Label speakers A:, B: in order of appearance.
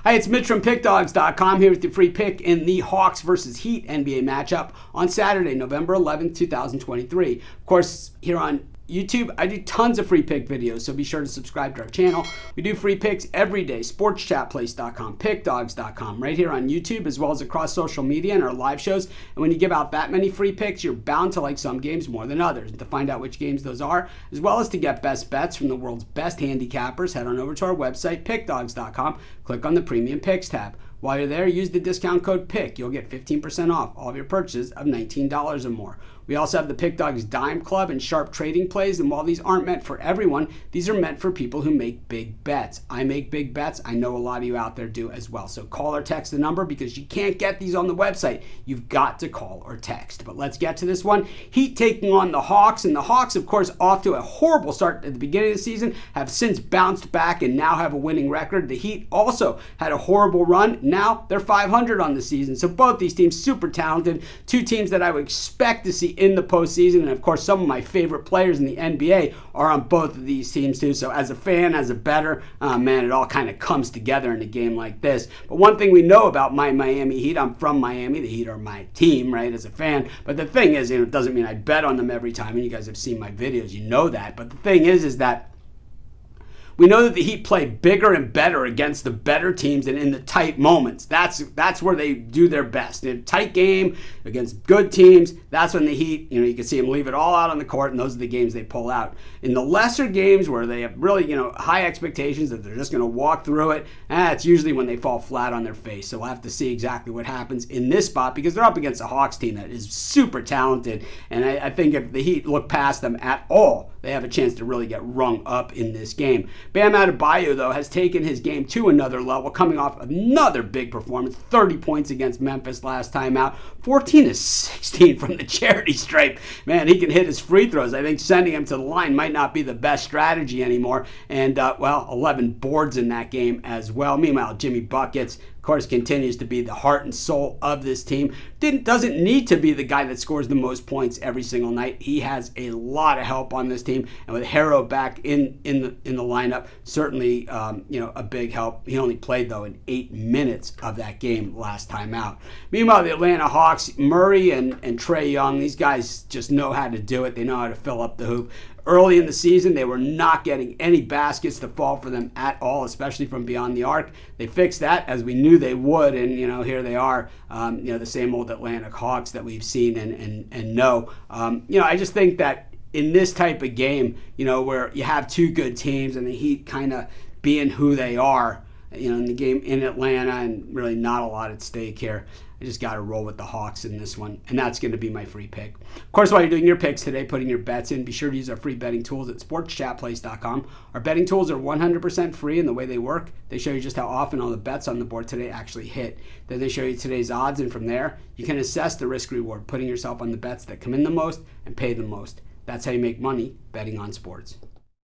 A: Hi, it's Mitch from Pickdawgz.com here with your free pick in the Hawks versus Heat NBA matchup on Saturday, November 11th, 2023. Of course, here on YouTube, I do tons of free pick videos, so be sure to subscribe to our channel. We do free picks every day, sportschatplace.com, pickdawgz.com, right here on YouTube, as well as across social media and our live shows. And when you give out that many free picks, you're bound to like some games more than others. And to find out which games those are, as well as to get best bets from the world's best handicappers, head on over to our website, pickdawgz.com, click on the Premium Picks tab. While you're there, use the discount code PICK. You'll get 15% off all of your purchases of $19 or more. We also have the Pickdawgz Dime Club and Sharp Trading Plays, and while these aren't meant for everyone, these are meant for people who make big bets. I make big bets. I know a lot of you out there do as well. So call or text the number because you can't get these on the website. You've got to call or text. But let's get to this one. Heat taking on the Hawks, and the Hawks, of course, off to a horrible start at the beginning of the season, have since bounced back and now have a winning record. The Heat also had a horrible run. Now they're 500 on the season. So both these teams super talented. Two teams that I would expect to see in the postseason. And of course, some of my favorite players in the NBA are on both of these teams too. So as a fan, as a bettor, man, it all kind of comes together in a game like this. But one thing we know about my Miami Heat, I'm from Miami. The Heat are my team, right, as a fan. But the thing is, it doesn't mean I bet on them every time. And you guys have seen my videos. You know that. But the thing is that we know that the Heat play bigger and better against the better teams and in the tight moments. That's where they do their best. In a tight game against good teams, that's when the Heat, you can see them leave it all out on the court, and those are the games they pull out. In the lesser games where they have really, high expectations that they're just going to walk through it, it's usually when they fall flat on their face. So we'll have to see exactly what happens in this spot because they're up against a Hawks team that is super talented. And I think if the Heat look past them at all, they have a chance to really get rung up in this game. Bam Adebayo, though, has taken his game to another level, coming off another big performance, 30 points against Memphis last time out, 14 of 16 from the charity stripe. Man, he can hit his free throws. I think sending him to the line might not be the best strategy anymore. And, 11 boards in that game as well. Meanwhile, Jimmy Buckets, of course, continues to be the heart and soul of this team. Doesn't need to be the guy that scores the most points every single night. He has a lot of help on this team, and with Harrow back in the lineup, certainly a big help. He only played though in 8 minutes of that game last time out. Meanwhile, the Atlanta Hawks, Murray and Trae Young, these guys just know how to do it. They know how to fill up the hoop. Early in the season, they were not getting any baskets to fall for them at all, especially from beyond the arc. They fixed that as we knew they would, and here they are, the same old Atlanta Hawks that we've seen and know. I just think that in this type of game, where you have two good teams and the Heat kind of being who they are, in the game in Atlanta, and really not a lot at stake here. I just got to roll with the Hawks in this one, and that's going to be my free pick. Of course, while you're doing your picks today, putting your bets in, be sure to use our free betting tools at sportschatplace.com. Our betting tools are 100% free in the way they work. They show you just how often all the bets on the board today actually hit. Then they show you today's odds, and from there, you can assess the risk-reward, putting yourself on the bets that come in the most and pay the most. That's how you make money betting on sports.